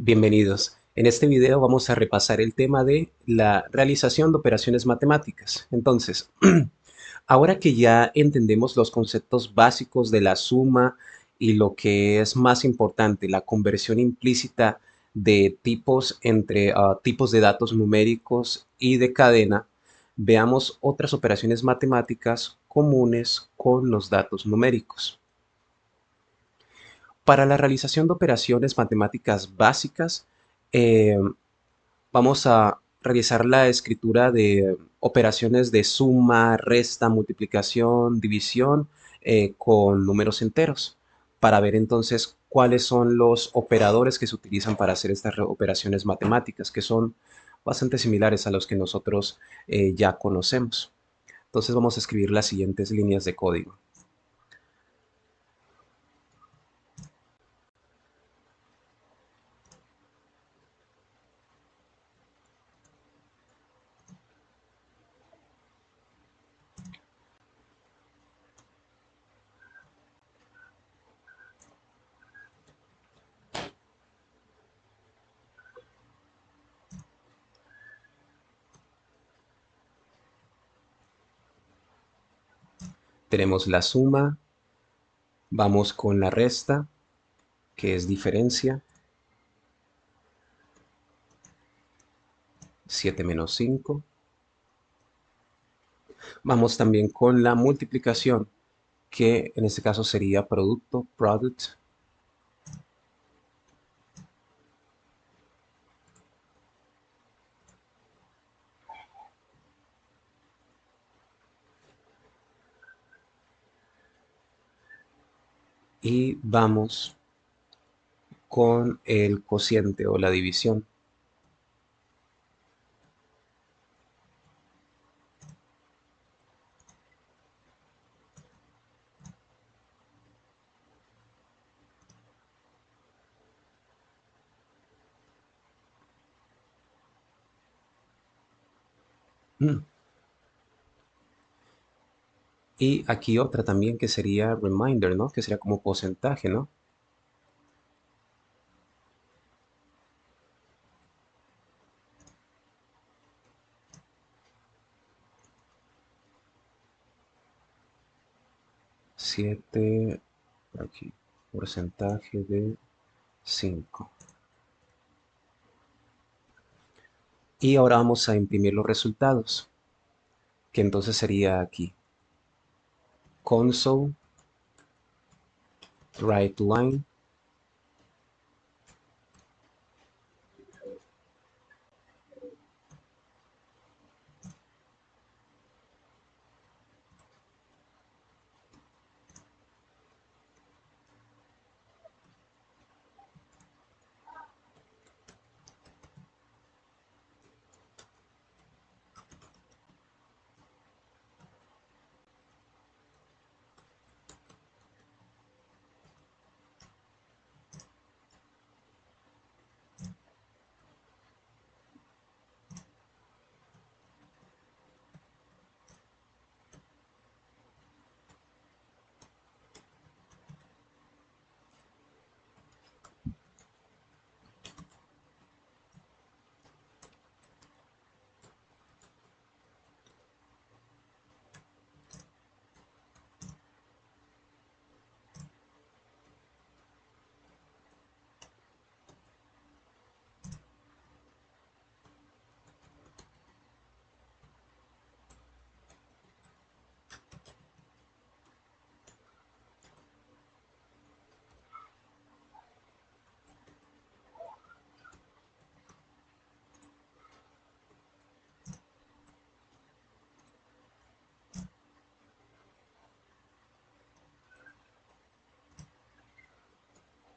Bienvenidos. En este video vamos a repasar el tema de la realización de operaciones matemáticas. Entonces, ahora que ya entendemos los conceptos básicos de la suma y lo que es más importante, la conversión implícita de tipos entre tipos de datos numéricos y de cadena, veamos otras operaciones matemáticas comunes con los datos numéricos. Para la realización de operaciones matemáticas básicas, eh, vamos a realizar la escritura de operaciones de suma, resta, multiplicación, división con números enteros, para ver entonces cuáles son los operadores que se utilizan para hacer estas operaciones matemáticas, que son bastante similares a los que nosotros ya conocemos. Entonces vamos a escribir las siguientes líneas de código. Tenemos la suma, vamos con la resta, que es diferencia, 7 menos 5. Vamos también con la multiplicación, que en este caso sería producto, product. Y vamos con el cociente o la división. Mm. Y aquí otra también que sería reminder, ¿no? Que sería como porcentaje, ¿no? Siete, aquí, porcentaje de 5. Y ahora vamos a imprimir los resultados, que entonces sería aquí. Console, write line,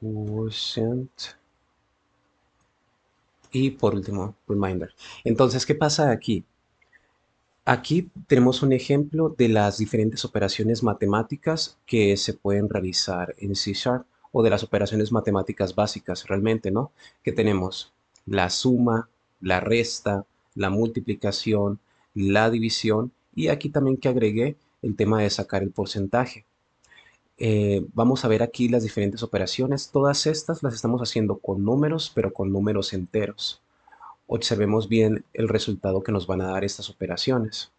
quotient, y por último, reminder. Entonces, ¿qué pasa aquí? Aquí tenemos un ejemplo de las diferentes operaciones matemáticas que se pueden realizar en C Sharp o de las operaciones matemáticas básicas realmente, ¿no? Que tenemos la suma, la resta, la multiplicación, la división y aquí también que agregué el tema de sacar el porcentaje. Vamos a ver aquí las diferentes operaciones. Todas estas las estamos haciendo con números, pero con números enteros. Observemos bien el resultado que nos van a dar estas operaciones.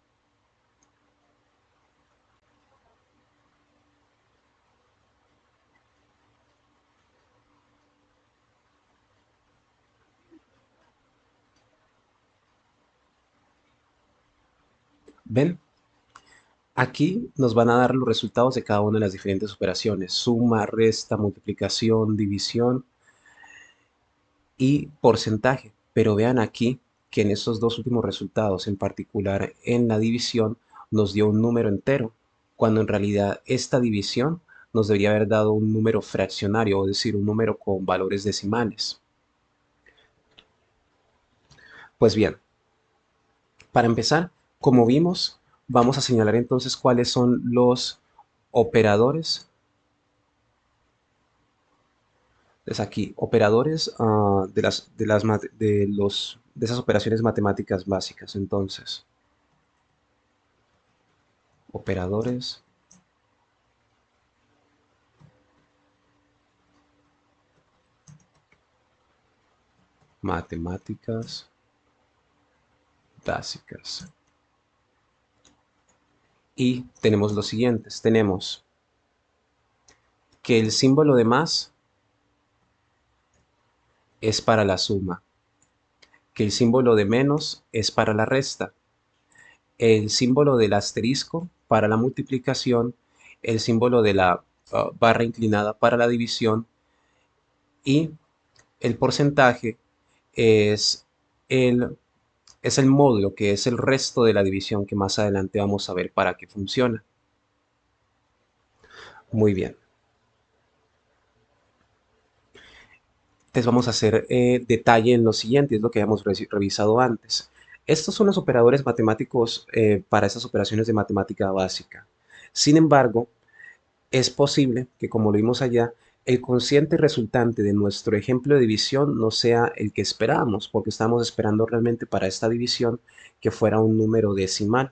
¿Ven? Aquí nos van a dar los resultados de cada una de las diferentes operaciones. Suma, resta, multiplicación, división y porcentaje. Pero vean aquí que en estos dos últimos resultados, en particular en la división, nos dio un número entero, cuando en realidad esta división nos debería haber dado un número fraccionario, es decir, un número con valores decimales. Pues bien, para empezar, como vimos, vamos a señalar entonces cuáles son los operadores. Entonces aquí, operadores de esas operaciones matemáticas básicas. Entonces, operadores matemáticas básicas. Y tenemos los siguientes. Tenemos que el símbolo de más es para la suma, que el símbolo de menos es para la resta, el símbolo del asterisco para la multiplicación, el símbolo de la barra inclinada para la división y el porcentaje es el, es el módulo, que es el resto de la división que más adelante vamos a ver para qué funciona. Muy bien. Entonces vamos a hacer detalle en lo siguiente, es lo que habíamos revisado antes. Estos son los operadores matemáticos para estas operaciones de matemática básica. Sin embargo, es posible que, como lo vimos allá, el cociente resultante de nuestro ejemplo de división no sea el que esperábamos, porque estábamos esperando realmente para esta división que fuera un número decimal.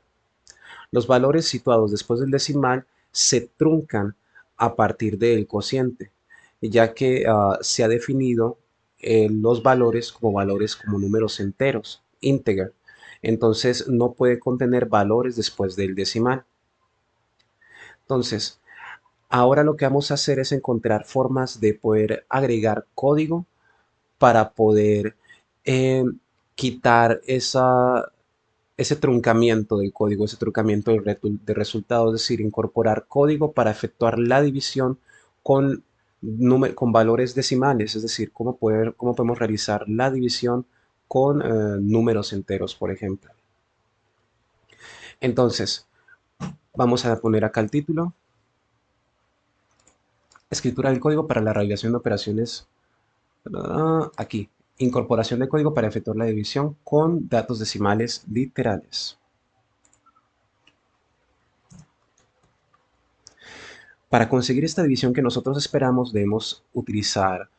Los valores situados después del decimal se truncan a partir del cociente, ya que se ha definido los valores como números enteros, integer. Entonces no puede contener valores después del decimal. Entonces, ahora lo que vamos a hacer es encontrar formas de poder agregar código para poder eh, quitar ese truncamiento del código, ese truncamiento de resultados, es decir, incorporar código para efectuar la división con, con valores decimales, es decir, cómo podemos realizar la división con números enteros, por ejemplo. Entonces, vamos a poner acá el título, escritura del código para la realización de operaciones, aquí, incorporación de código para efectuar la división con datos decimales literales. Para conseguir esta división que nosotros esperamos, debemos utilizar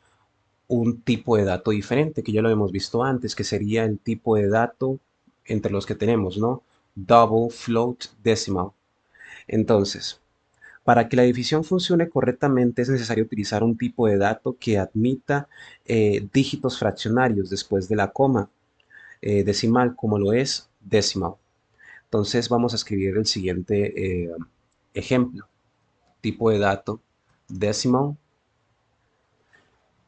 un tipo de dato diferente, que ya lo hemos visto antes, que sería el tipo de dato entre los que tenemos, ¿no? Double, float, decimal. Entonces, para que la división funcione correctamente es necesario utilizar un tipo de dato que admita dígitos fraccionarios después de la coma decimal, como lo es decimal. Entonces vamos a escribir el siguiente ejemplo. Tipo de dato decimal.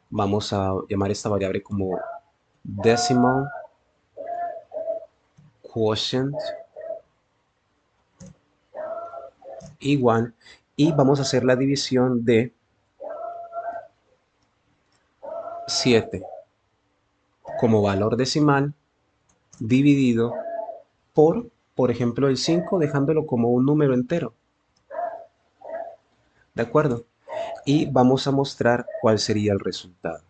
Vamos a llamar esta variable como decimal quotient igual, y vamos a hacer la división de 7 como valor decimal dividido por ejemplo, el 5, dejándolo como un número entero. ¿De acuerdo? Y vamos a mostrar cuál sería el resultado.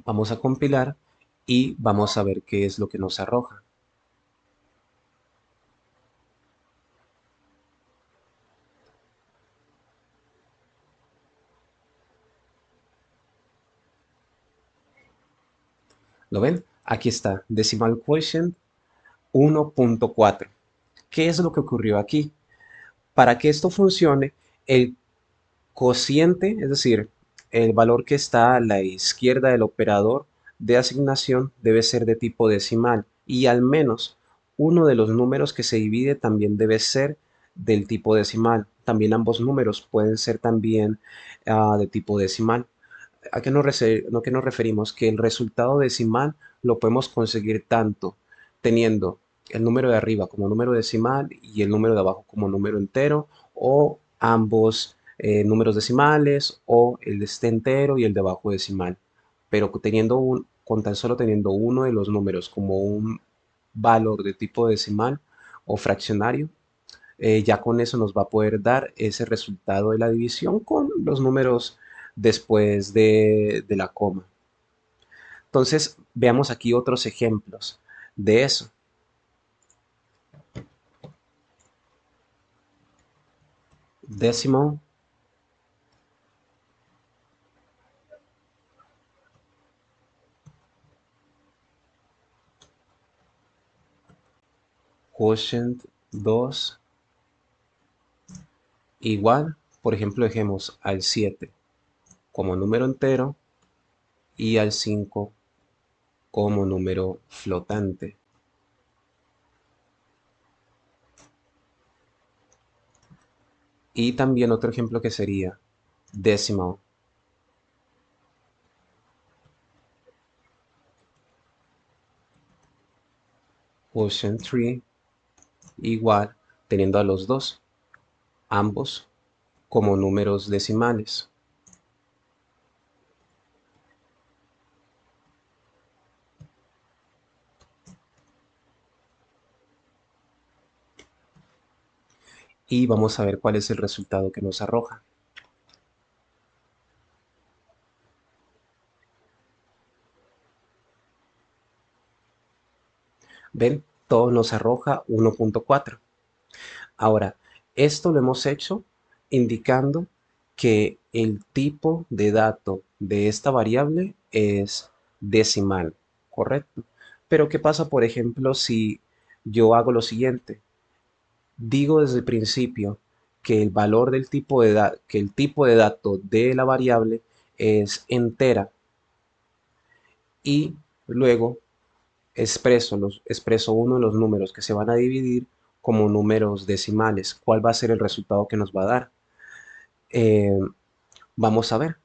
Vamos a compilar y vamos a ver qué es lo que nos arroja. ¿Lo ven? Aquí está, decimal quotient 1.4. ¿Qué es lo que ocurrió aquí? Para que esto funcione, el cociente, es decir, el valor que está a la izquierda del operador de asignación debe ser de tipo decimal y al menos uno de los números que se divide también debe ser del tipo decimal. También ambos números pueden ser también de tipo decimal. ¿A qué nos referimos? Que el resultado decimal lo podemos conseguir tanto teniendo el número de arriba como número decimal y el número de abajo como número entero, o ambos números decimales, o el de este entero y el de abajo decimal. Pero con tan solo teniendo uno de los números como un valor de tipo decimal o fraccionario, ya con eso nos va a poder dar ese resultado de la división con los números después de la coma. Entonces, veamos aquí otros ejemplos de eso. Decimal quotient 2 igual, por ejemplo, dejemos al 7 como número entero y al 5 como número flotante. Y también otro ejemplo que sería decimal quotient 3 igual, teniendo a los dos, ambos como números decimales. Y vamos a ver cuál es el resultado que nos arroja. ¿Ven? Todo nos arroja 1.4. Ahora, esto lo hemos hecho indicando que el tipo de dato de esta variable es decimal, ¿correcto? Pero ¿qué pasa, por ejemplo, si yo hago lo siguiente? Digo desde el principio que el valor del tipo que el tipo de dato de la variable es entera y luego expreso uno de los números que se van a dividir como números decimales. ¿Cuál va a ser el resultado que nos va a dar? Eh, Vamos a ver.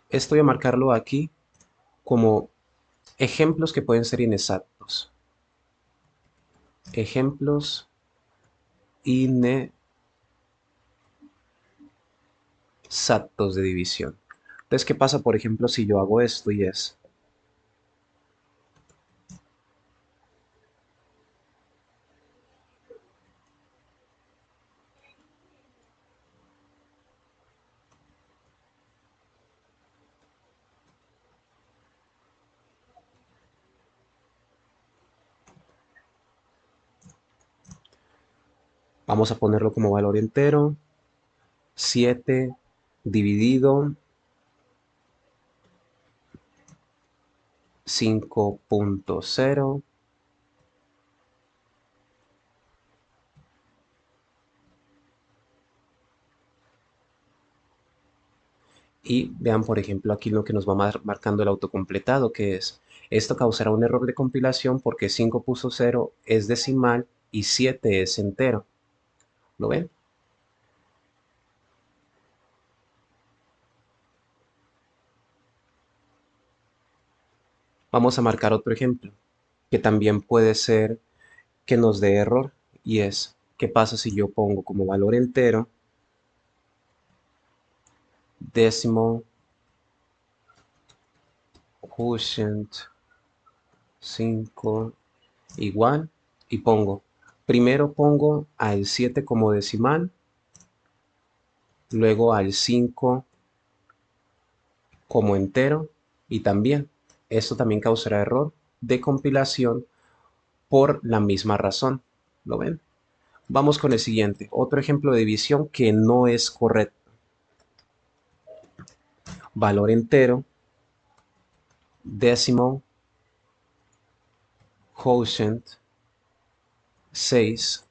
Esto voy a marcarlo aquí como ejemplos que pueden ser inexactos. Ejemplos inexactos de división. Entonces, ¿qué pasa, por ejemplo, si yo hago esto y es? Vamos a ponerlo como valor entero. 7 dividido 5.0. Y vean, por ejemplo, aquí lo que nos va marcando el autocompletado, que es, esto causará un error de compilación porque 5.0 es decimal y 7 es entero. ¿Lo ven? Vamos a marcar otro ejemplo, que también puede ser que nos dé error, y es, ¿qué pasa si yo pongo como valor entero decimal quotient 5 igual y primero pongo al 7 como decimal luego al 5 como entero y también esto también causará error de compilación por la misma razón. ¿Lo ven? Vamos con el siguiente, otro ejemplo de división que no es correcto. Valor entero, decimal, quotient, 6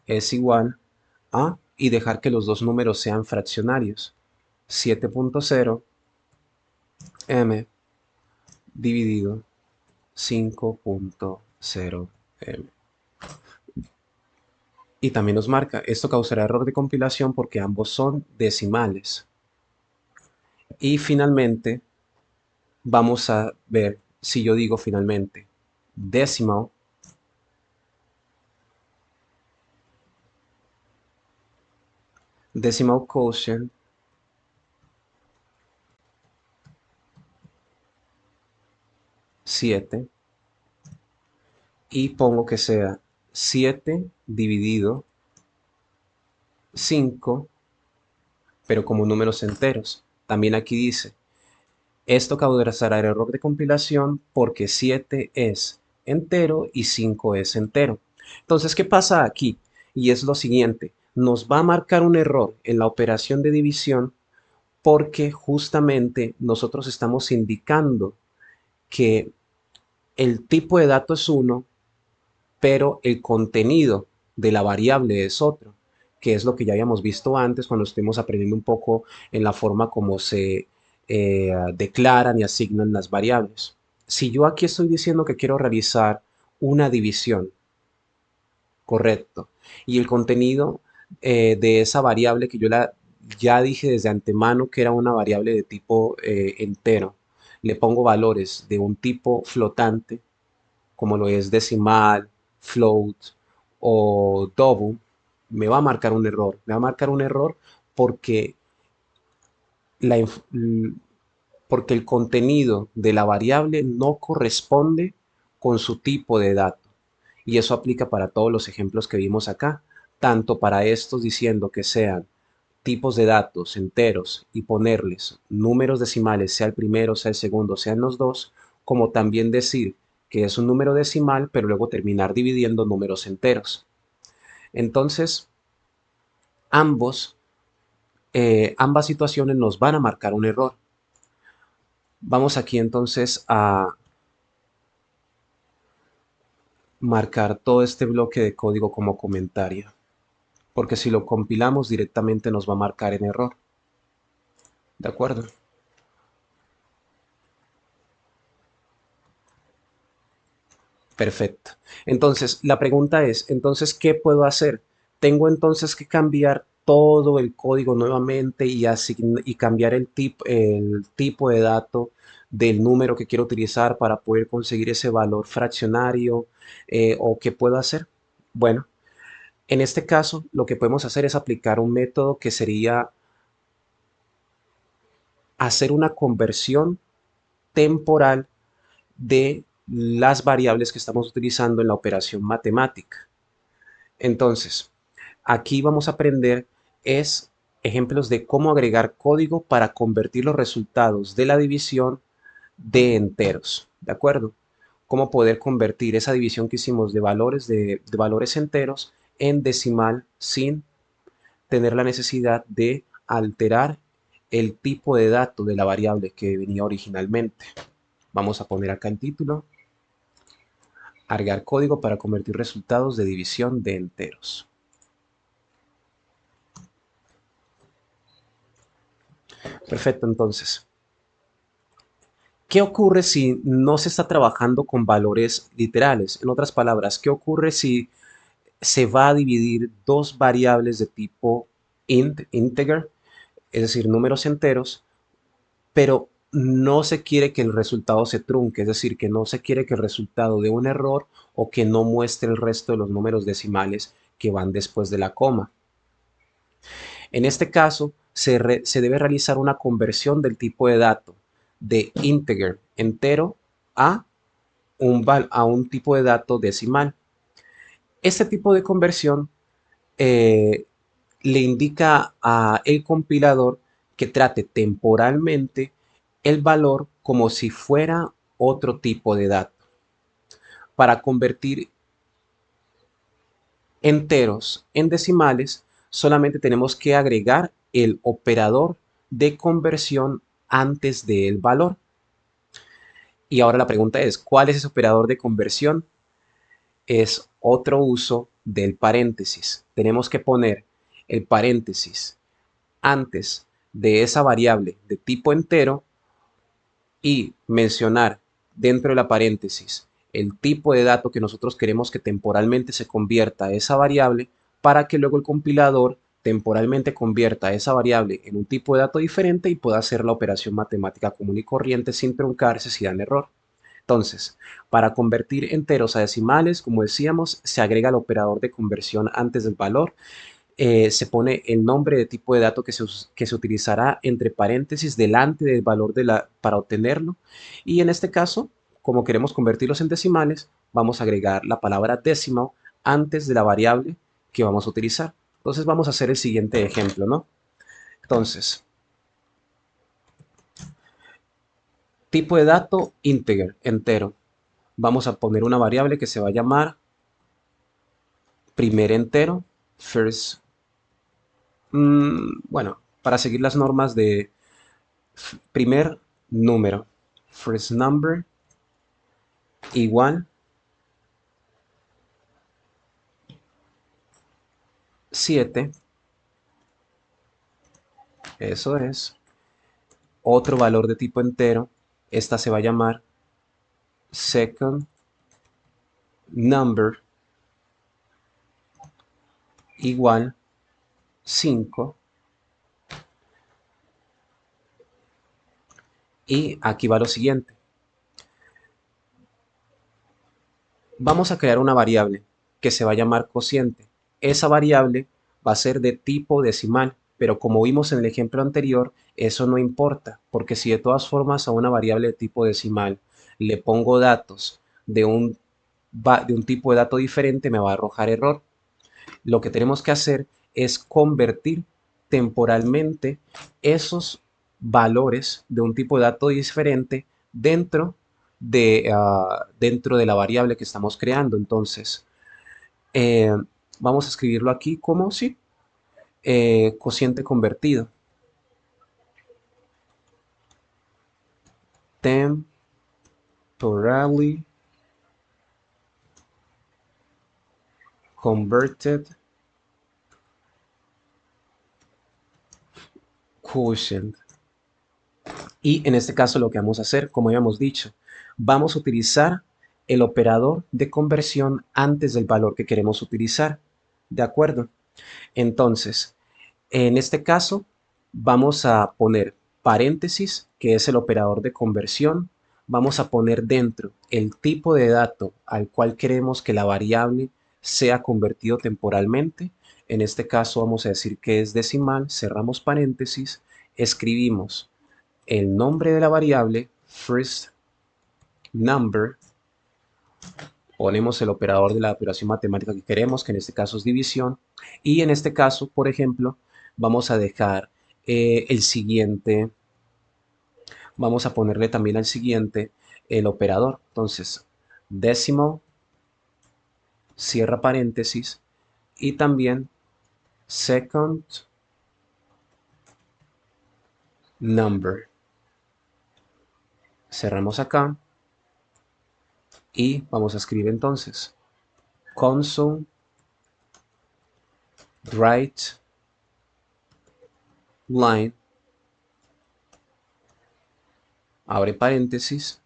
es igual a, y dejar que los dos números sean fraccionarios, 7.0 m dividido 5.0 m. Y también nos marca, esto causará error de compilación porque ambos son decimales. Y finalmente, vamos a ver si yo digo finalmente decimal, decimal quotient, 7, y pongo que sea 7 dividido 5, pero como números enteros. También aquí dice, esto causará error de compilación porque 7 es entero y 5 es entero. Entonces, ¿qué pasa aquí? Y es lo siguiente, nos va a marcar un error en la operación de división porque justamente nosotros estamos indicando que el tipo de dato es uno, pero el contenido de la variable es otro, que es lo que ya habíamos visto antes cuando estuvimos aprendiendo un poco en la forma como se declaran y asignan las variables. Si yo aquí estoy diciendo que quiero realizar una división, correcto, y el contenido de esa variable que ya dije desde antemano que era una variable de tipo entero, le pongo valores de un tipo flotante, como lo es decimal, float o double, me va a marcar un error. Me va a marcar un error porque, la porque el contenido de la variable no corresponde con su tipo de dato. Y eso aplica para todos los ejemplos que vimos acá, tanto para estos diciendo que sean tipos de datos enteros y ponerles números decimales, sea el primero, sea el segundo, sean los dos, como también decir que es un número decimal, pero luego terminar dividiendo números enteros. Entonces, ambas situaciones nos van a marcar un error. Vamos aquí entonces a marcar todo este bloque de código como comentario, porque si lo compilamos directamente nos va a marcar en error. ¿De acuerdo? Perfecto. Entonces, la pregunta es, entonces, ¿qué puedo hacer? Tengo entonces que cambiar todo el código nuevamente y cambiar el tipo de dato del número que quiero utilizar para poder conseguir ese valor fraccionario, o qué puedo hacer. Bueno, en este caso, lo que podemos hacer es aplicar un método que sería hacer una conversión temporal de las variables que estamos utilizando en la operación matemática. Entonces, aquí vamos a aprender es ejemplos de cómo agregar código para convertir los resultados de la división de enteros, ¿de acuerdo? Cómo poder convertir esa división que hicimos de valores enteros en decimal sin tener la necesidad de alterar el tipo de dato de la variable que venía originalmente. Vamos a poner acá el título, agregar código para convertir resultados de división de enteros. Perfecto, entonces, ¿qué ocurre si no se está trabajando con valores literales? En otras palabras, ¿qué ocurre si se va a dividir dos variables de tipo integer, es decir, números enteros, pero no se quiere que el resultado se trunque, es decir, que no se quiere que el resultado dé un error o que no muestre el resto de los números decimales que van después de la coma? En este caso, se debe realizar una conversión del tipo de dato de integer, entero, a a un tipo de dato decimal. Este tipo de conversión eh, le indica a el compilador que trate temporalmente el valor como si fuera otro tipo de dato. Para convertir enteros en decimales, solamente tenemos que agregar el operador de conversión antes del valor. Y ahora la pregunta es, ¿cuál es ese operador de conversión? Es otro uso del paréntesis. Tenemos que poner el paréntesis antes de esa variable de tipo entero y mencionar dentro de la paréntesis el tipo de dato que nosotros queremos que temporalmente se convierta a esa variable para que luego el compilador temporalmente convierta esa variable en un tipo de dato diferente y pueda hacer la operación matemática común y corriente sin truncarse si dan error. Entonces, para convertir enteros a decimales, como decíamos, se agrega el operador de conversión antes del valor, se pone el nombre de tipo de dato que se utilizará entre paréntesis delante del valor para obtenerlo. Y en este caso, como queremos convertirlos en decimales, vamos a agregar la palabra decimal antes de la variable que vamos a utilizar. Entonces vamos a hacer el siguiente ejemplo, ¿no? Entonces, tipo de dato integer, entero. Vamos a poner una variable que se va a llamar primer entero, first. Bueno, para seguir las normas de primer número, first number, igual 7, eso es. Otro valor de tipo entero, esta se va a llamar second number, igual 5. Y aquí va lo siguiente. Vamos a crear una variable que se va a llamar cociente. Esa variable va a ser de tipo decimal, pero como vimos en el ejemplo anterior, eso no importa, porque si de todas formas a una variable de tipo decimal le pongo datos de un tipo de dato diferente, me va a arrojar error. Lo que tenemos que hacer es convertir temporalmente esos valores de un tipo de dato diferente dentro de la variable que estamos creando. Entonces, eh, vamos a escribirlo aquí como si cociente convertido. Temporally converted quotient. Y en este caso lo que vamos a hacer, como habíamos dicho, vamos a utilizar el operador de conversión antes del valor que queremos utilizar. ¿De acuerdo? Entonces, en este caso, vamos a poner paréntesis, que es el operador de conversión. Vamos a poner dentro el tipo de dato al cual queremos que la variable sea convertido temporalmente. En este caso vamos a decir que es decimal, cerramos paréntesis, escribimos el nombre de la variable, first number, ponemos el operador de la operación matemática que queremos, que en este caso es división, y en este caso, por ejemplo, vamos a dejar el siguiente, vamos a ponerle también al siguiente el operador. Entonces, decimal, cierra paréntesis, y también second number. Cerramos acá y vamos a escribir entonces console write line, abre paréntesis,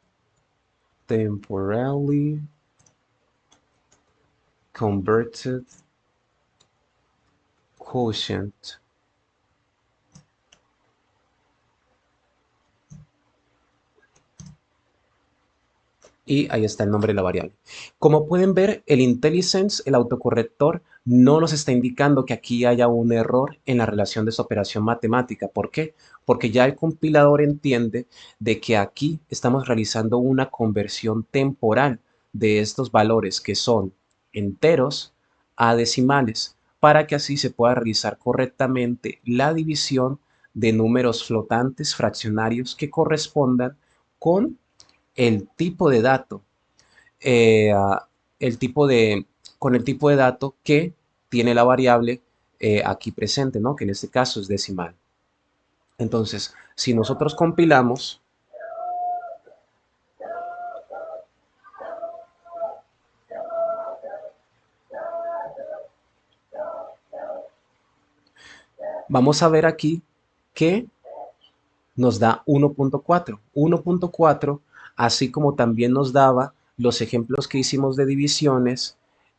temporally converted quotient. Y ahí está el nombre de la variable. Como pueden ver, el IntelliSense, el autocorrector, no nos está indicando que aquí haya un error en la relación de esa operación matemática. ¿Por qué? Porque ya el compilador entiende de que aquí estamos realizando una conversión temporal de estos valores que son enteros a decimales. para que así se pueda realizar correctamente la división de números flotantes fraccionarios que correspondan con el tipo de dato, eh, ah, el tipo de, con el tipo de dato que tiene la variable aquí presente, ¿no? Que en este caso es decimal. Entonces, si nosotros compilamos, vamos a ver aquí que nos da 1.4. 1.4, así como también nos daba los ejemplos que hicimos de divisiones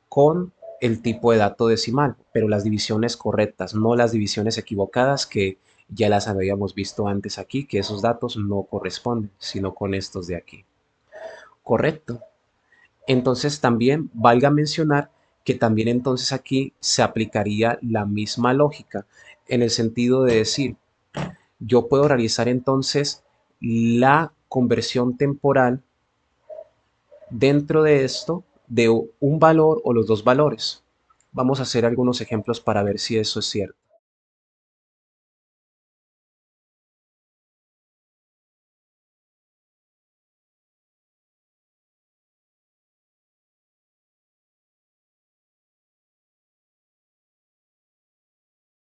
con el tipo de dato decimal, pero las divisiones correctas, no las divisiones equivocadas que ya las habíamos visto antes aquí, que esos datos no corresponden, sino con estos de aquí. Correcto. Entonces también valga mencionar que también entonces aquí se aplicaría la misma lógica en el sentido de decir, yo puedo realizar entonces la conversión temporal dentro de esto de un valor o los dos valores. Vamos a hacer algunos ejemplos para ver si eso es cierto.